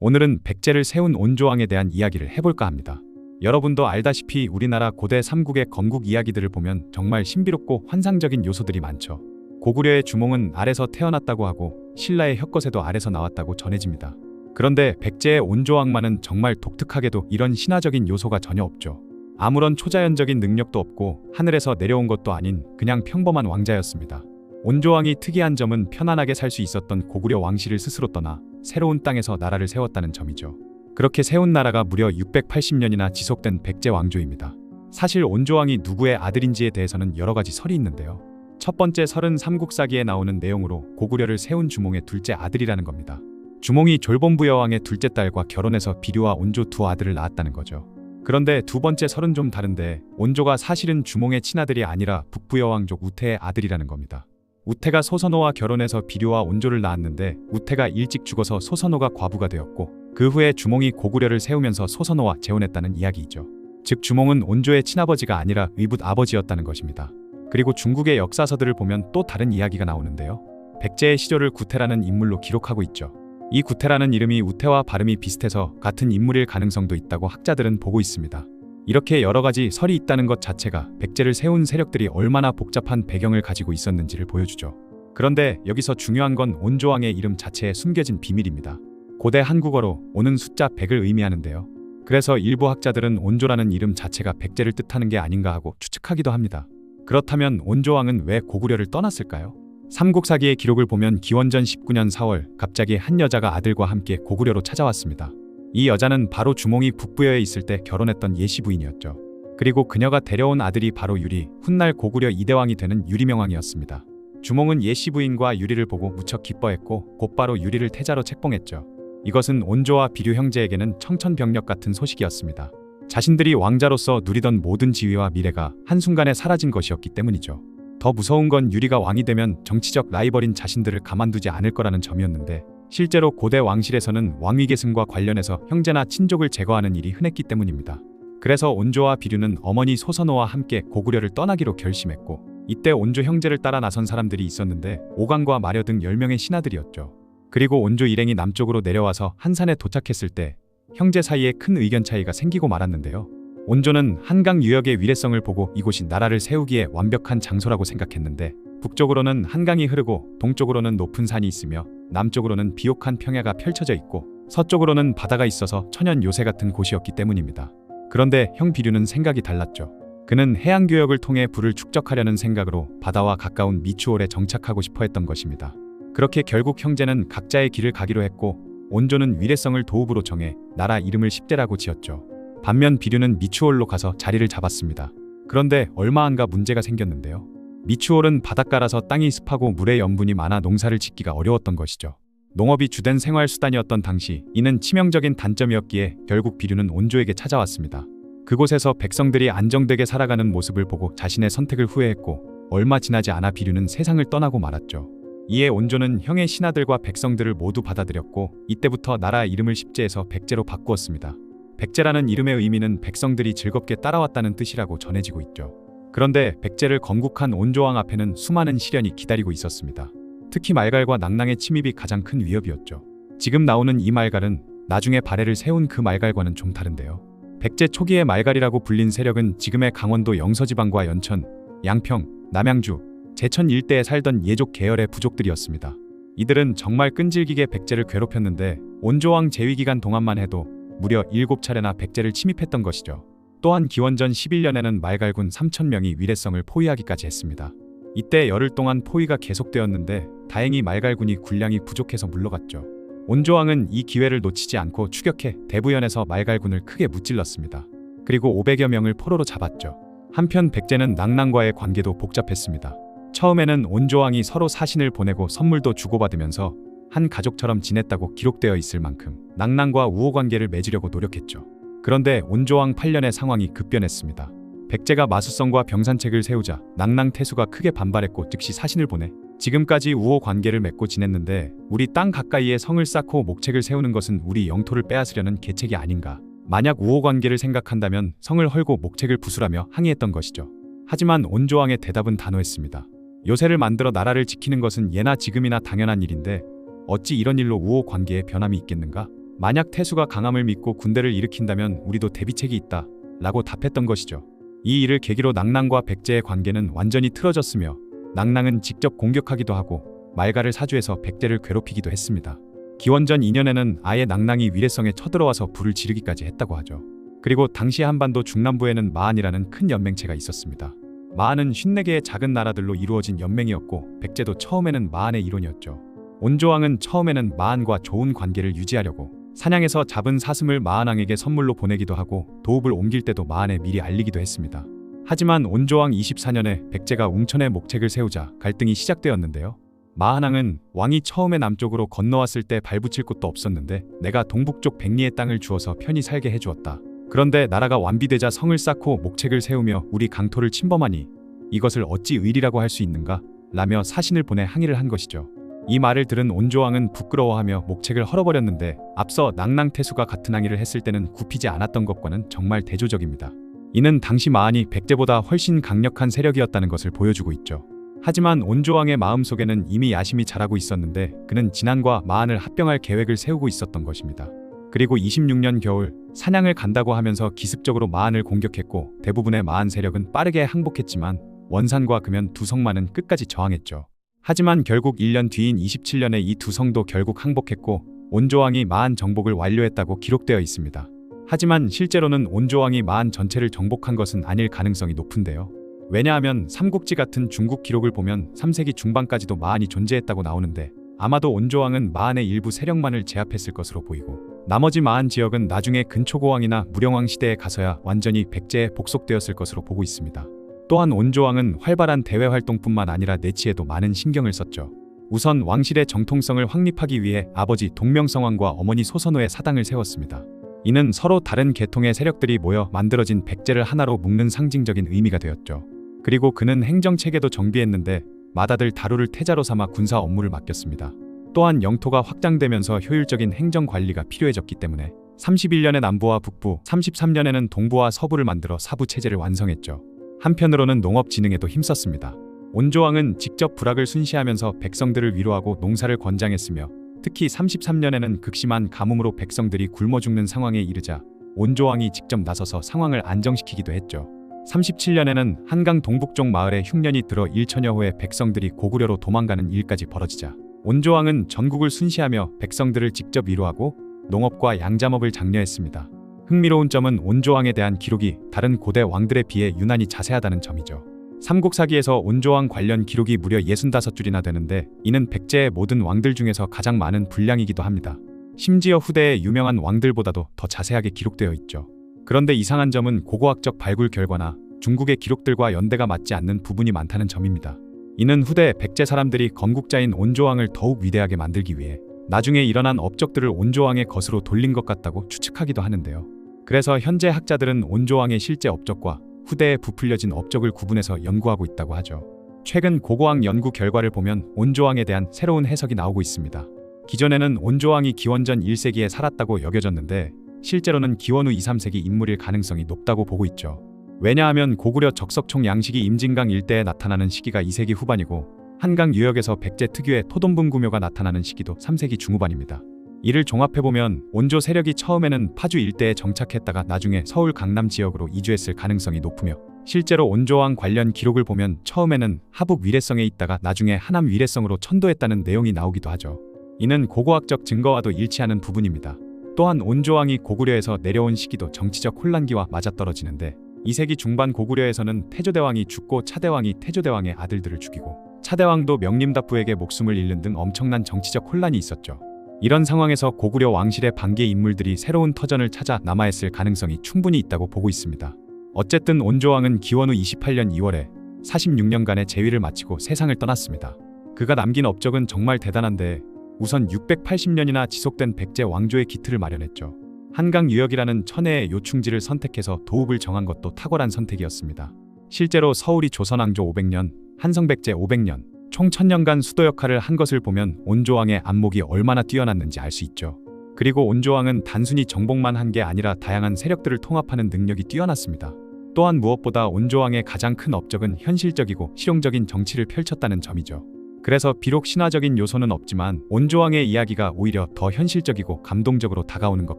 오늘은 백제를 세운 온조왕에 대한 이야기를 해볼까 합니다. 여러분도 알다시피 우리나라 고대 삼국의 건국 이야기들을 보면 정말 신비롭고 환상적인 요소들이 많죠. 고구려의 주몽은 알에서 태어났다고 하고 신라의 혁거세도 알에서 나왔다고 전해집니다. 그런데 백제의 온조왕만은 정말 독특하게도 이런 신화적인 요소가 전혀 없죠. 아무런 초자연적인 능력도 없고 하늘에서 내려온 것도 아닌 그냥 평범한 왕자였습니다. 온조왕이 특이한 점은 편안하게 살 수 있었던 고구려 왕실을 스스로 떠나 새로운 땅에서 나라를 세웠다는 점이죠. 그렇게 세운 나라가 무려 680년이나 지속된 백제 왕조입니다. 사실 온조왕이 누구의 아들인지에 대해서는 여러 가지 설이 있는데요. 첫 번째 설은 삼국사기에 나오는 내용으로 고구려를 세운 주몽의 둘째 아들이라는 겁니다. 주몽이 졸본부 여왕의 둘째 딸과 결혼해서 비류와 온조 두 아들을 낳았다는 거죠. 그런데 두 번째 설은 좀 다른데 온조가 사실은 주몽의 친아들이 아니라 북부 여왕족 우태의 아들이라는 겁니다. 우태가 소선호와 결혼해서 비류와 온조를 낳았는데 우태가 일찍 죽어서 소선호가 과부가 되었고 그 후에 주몽이 고구려를 세우면서 소선호와 재혼했다는 이야기이죠. 즉 주몽은 온조의 친아버지가 아니라 의붓 아버지였다는 것입니다. 그리고 중국의 역사서들을 보면 또 다른 이야기가 나오는데요. 백제의 시조를 구태라는 인물로 기록하고 있죠. 이 구태라는 이름이 우태와 발음이 비슷해서 같은 인물일 가능성도 있다고 학자들은 보고 있습니다. 이렇게 여러 가지 설이 있다는 것 자체가 백제를 세운 세력들이 얼마나 복잡한 배경을 가지고 있었는지를 보여주죠. 그런데 여기서 중요한 건 온조왕의 이름 자체에 숨겨진 비밀입니다. 고대 한국어로 오는 숫자 100을 의미하는데요. 그래서 일부 학자들은 온조라는 이름 자체가 백제를 뜻하는 게 아닌가 하고 추측하기도 합니다. 그렇다면 온조왕은 왜 고구려를 떠났을까요? 삼국사기의 기록을 보면 기원전 19년 4월 갑자기 한 여자가 아들과 함께 고구려로 찾아왔습니다. 이 여자는 바로 주몽이 북부여에 있을 때 결혼했던 예시 부인이었죠. 그리고 그녀가 데려온 아들이 바로 유리, 훗날 고구려 2대왕이 되는 유리명왕이었습니다. 주몽은 예시 부인과 유리를 보고 무척 기뻐했고 곧바로 유리를 태자로 책봉했죠. 이것은 온조와 비류 형제에게는 청천벽력 같은 소식이었습니다. 자신들이 왕자로서 누리던 모든 지위와 미래가 한순간에 사라진 것이었기 때문이죠. 더 무서운 건 유리가 왕이 되면 정치적 라이벌인 자신들을 가만두지 않을 거라는 점이었는데 실제로 고대 왕실에서는 왕위 계승과 관련해서 형제나 친족을 제거하는 일이 흔했기 때문입니다. 그래서 온조와 비류는 어머니 소선호와 함께 고구려를 떠나기로 결심했고 이때 온조 형제를 따라 나선 사람들이 있었는데 오강과 마려 등 10명의 신하들이었죠. 그리고 온조 일행이 남쪽으로 내려와서 한산에 도착했을 때 형제 사이에 큰 의견 차이가 생기고 말았는데요. 온조는 한강 유역의 위례성을 보고 이곳이 나라를 세우기에 완벽한 장소라고 생각했는데 북쪽으로는 한강이 흐르고 동쪽으로는 높은 산이 있으며 남쪽으로는 비옥한 평야가 펼쳐져 있고 서쪽으로는 바다가 있어서 천연 요새 같은 곳이었기 때문입니다. 그런데 형 비류는 생각이 달랐죠. 그는 해양교역을 통해 부를 축적하려는 생각으로 바다와 가까운 미추홀에 정착하고 싶어 했던 것입니다. 그렇게 결국 형제는 각자의 길을 가기로 했고 온조는 위례성을 도읍으로 정해 나라 이름을 십제라고 지었죠. 반면 비류는 미추홀로 가서 자리를 잡았습니다. 그런데 얼마 안가 문제가 생겼는데요. 미추홀은 바닷가라서 땅이 습하고 물의 염분이 많아 농사를 짓기가 어려웠던 것이죠. 농업이 주된 생활 수단이었던 당시 이는 치명적인 단점이었기에 결국 비류는 온조에게 찾아왔습니다. 그곳에서 백성들이 안정되게 살아가는 모습을 보고 자신의 선택을 후회했고 얼마 지나지 않아 비류는 세상을 떠나고 말았죠. 이에 온조는 형의 신하들과 백성들을 모두 받아들였고 이때부터 나라 이름을 십제에서 백제로 바꾸었습니다. 백제라는 이름의 의미는 백성들이 즐겁게 따라왔다는 뜻이라고 전해지고 있죠. 그런데 백제를 건국한 온조왕 앞에는 수많은 시련이 기다리고 있었습니다. 특히 말갈과 낭낭의 침입이 가장 큰 위협이었죠. 지금 나오는 이 말갈은 나중에 발해를 세운 그 말갈과는 좀 다른데요. 백제 초기의 말갈이라고 불린 세력은 지금의 강원도 영서지방과 연천, 양평, 남양주, 제천 일대에 살던 예족 계열의 부족들이었습니다. 이들은 정말 끈질기게 백제를 괴롭혔는데 온조왕 재위기간 동안만 해도 무려 7차례나 백제를 침입했던 것이죠. 또한 기원전 11년에는 말갈군 3,000명이 위례성을 포위하기까지 했습니다. 이때 열흘 동안 포위가 계속되었는데 다행히 말갈군이 군량이 부족해서 물러갔죠. 온조왕은 이 기회를 놓치지 않고 추격해 대부연에서 말갈군을 크게 무찔렀습니다. 그리고 500여 명을 포로로 잡았죠. 한편 백제는 낭낭과의 관계도 복잡했습니다. 처음에는 온조왕이 서로 사신을 보내고 선물도 주고받으면서 한 가족처럼 지냈다고 기록되어 있을 만큼 낭낭과 우호 관계를 맺으려고 노력했죠. 그런데 온조왕 8년의 상황이 급변했습니다. 백제가 마수성과 병산책을 세우자 낭낭 태수가 크게 반발했고 즉시 사신을 보내 지금까지 우호 관계를 맺고 지냈는데 우리 땅 가까이에 성을 쌓고 목책을 세우는 것은 우리 영토를 빼앗으려는 계책이 아닌가. 만약 우호 관계를 생각한다면 성을 헐고 목책을 부수라며 항의했던 것이죠. 하지만 온조왕의 대답은 단호했습니다. 요새를 만들어 나라를 지키는 것은 예나 지금이나 당연한 일인데 어찌 이런 일로 우호 관계에 변함이 있겠는가? 만약 태수가 강함을 믿고 군대를 일으킨다면 우리도 대비책이 있다 라고 답했던 것이죠. 이 일을 계기로 낙랑과 백제의 관계는 완전히 틀어졌으며 낙랑은 직접 공격하기도 하고 말가를 사주해서 백제를 괴롭히기도 했습니다. 기원전 2년에는 아예 낙랑이 위례성에 쳐들어와서 불을 지르기까지 했다고 하죠. 그리고 당시 한반도 중남부에는 마한이라는 큰 연맹체가 있었습니다. 마한은 54개의 작은 나라들로 이루어진 연맹이었고 백제도 처음에는 마한의 일원이었죠. 온조왕은 처음에는 마한과 좋은 관계를 유지하려고 사냥해서 잡은 사슴을 마한왕에게 선물로 보내기도 하고 도읍을 옮길 때도 마한에 미리 알리기도 했습니다. 하지만 온조왕 24년에 백제가 웅천에 목책을 세우자 갈등이 시작되었는데요. 마한왕은 왕이 처음에 남쪽으로 건너왔을 때 발붙일 곳도 없었는데 내가 동북쪽 백리의 땅을 주어서 편히 살게 해주었다. 그런데 나라가 완비되자 성을 쌓고 목책을 세우며 우리 강토를 침범하니 이것을 어찌 의리라고 할 수 있는가? 라며 사신을 보내 항의를 한 것이죠. 이 말을 들은 온조왕은 부끄러워하며 목책을 헐어버렸는데 앞서 낙랑태수가 같은 항의를 했을 때는 굽히지 않았던 것과는 정말 대조적입니다. 이는 당시 마한이 백제보다 훨씬 강력한 세력이었다는 것을 보여주고 있죠. 하지만 온조왕의 마음속에는 이미 야심이 자라고 있었는데 그는 진안과 마한을 합병할 계획을 세우고 있었던 것입니다. 그리고 26년 겨울 사냥을 간다고 하면서 기습적으로 마한을 공격했고 대부분의 마한 세력은 빠르게 항복했지만 원산과 금연 두 성만은 끝까지 저항했죠. 하지만 결국 1년 뒤인 27년에 이 두 성도 결국 항복했고 온조왕이 마한 정복을 완료했다고 기록되어 있습니다. 하지만 실제로는 온조왕이 마한 전체를 정복한 것은 아닐 가능성이 높은데요. 왜냐하면 삼국지 같은 중국 기록을 보면 3세기 중반까지도 마한이 존재했다고 나오는데 아마도 온조왕은 마한의 일부 세력만을 제압했을 것으로 보이고 나머지 마한 지역은 나중에 근초고왕이나 무령왕 시대에 가서야 완전히 백제에 복속되었을 것으로 보고 있습니다. 또한 온조왕은 활발한 대외 활동뿐만 아니라 내치에도 많은 신경을 썼죠. 우선 왕실의 정통성을 확립하기 위해 아버지 동명성왕과 어머니 소선호의 사당을 세웠습니다. 이는 서로 다른 계통의 세력들이 모여 만들어진 백제를 하나로 묶는 상징적인 의미가 되었죠. 그리고 그는 행정체계도 정비했는데 맏아들 다루를 태자로 삼아 군사 업무를 맡겼습니다. 또한 영토가 확장되면서 효율적인 행정관리가 필요해졌기 때문에 31년에 남부와 북부, 33년에는 동부와 서부를 만들어 사부체제를 완성했죠. 한편으로는 농업 진흥에도 힘썼습니다. 온조왕은 직접 부락을 순시하면서 백성들을 위로하고 농사를 권장했으며 특히 33년에는 극심한 가뭄으로 백성들이 굶어 죽는 상황에 이르자 온조왕이 직접 나서서 상황을 안정시키기도 했죠. 37년에는 한강 동북쪽 마을에 흉년이 들어 1천여 호의 백성들이 고구려로 도망가는 일까지 벌어지자 온조왕은 전국을 순시하며 백성들을 직접 위로하고 농업과 양잠업을 장려했습니다. 흥미로운 점은 온조왕에 대한 기록이 다른 고대 왕들에 비해 유난히 자세하다는 점이죠. 삼국사기에서 온조왕 관련 기록이 무려 65줄이나 되는데 이는 백제의 모든 왕들 중에서 가장 많은 분량이기도 합니다. 심지어 후대의 유명한 왕들보다도 더 자세하게 기록되어 있죠. 그런데 이상한 점은 고고학적 발굴 결과나 중국의 기록들과 연대가 맞지 않는 부분이 많다는 점입니다. 이는 후대 백제 사람들이 건국자인 온조왕을 더욱 위대하게 만들기 위해 나중에 일어난 업적들을 온조왕의 것으로 돌린 것 같다고 추측하기도 하는데요. 그래서 현재 학자들은 온조왕의 실제 업적과 후대에 부풀려진 업적을 구분해서 연구하고 있다고 하죠. 최근 고고학 연구 결과를 보면 온조왕에 대한 새로운 해석이 나오고 있습니다. 기존에는 온조왕이 기원전 1세기에 살았다고 여겨졌는데 실제로는 기원 후 2, 3세기 인물일 가능성이 높다고 보고 있죠. 왜냐하면 고구려 적석총 양식이 임진강 일대에 나타나는 시기가 2세기 후반이고 한강 유역에서 백제 특유의 토돈분 구묘가 나타나는 시기도 3세기 중후반입니다. 이를 종합해보면 온조 세력이 처음에는 파주 일대에 정착했다가 나중에 서울 강남 지역으로 이주했을 가능성이 높으며 실제로 온조왕 관련 기록을 보면 처음에는 하북 위례성에 있다가 나중에 하남 위례성으로 천도했다는 내용이 나오기도 하죠. 이는 고고학적 증거와도 일치하는 부분입니다. 또한 온조왕이 고구려에서 내려온 시기도 정치적 혼란기와 맞아떨어지는데 2세기 중반 고구려에서는 태조대왕이 죽고 차대왕이 태조대왕의 아들들을 죽이고 차대왕도 명림답부에게 목숨을 잃는 등 엄청난 정치적 혼란이 있었죠. 이런 상황에서 고구려 왕실의 반기의 인물들이 새로운 터전을 찾아 남아있을 가능성이 충분히 있다고 보고 있습니다. 어쨌든 온조왕은 기원 후 28년 2월에 46년간의 재위를 마치고 세상을 떠났습니다. 그가 남긴 업적은 정말 대단한데 우선 680년이나 지속된 백제 왕조의 기틀을 마련했죠. 한강 유역이라는 천혜의 요충지를 선택해서 도읍을 정한 것도 탁월한 선택이었습니다. 실제로 서울이 조선왕조 500년, 한성백제 500년, 총 1000년간 수도 역할을 한 것을 보면 온조왕의 안목이 얼마나 뛰어났는지 알 수 있죠. 그리고 온조왕은 단순히 정복만 한 게 아니라 다양한 세력들을 통합하는 능력이 뛰어났습니다. 또한 무엇보다 온조왕의 가장 큰 업적은 현실적이고 실용적인 정치를 펼쳤다는 점이죠. 그래서 비록 신화적인 요소는 없지만 온조왕의 이야기가 오히려 더 현실적이고 감동적으로 다가오는 것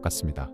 같습니다.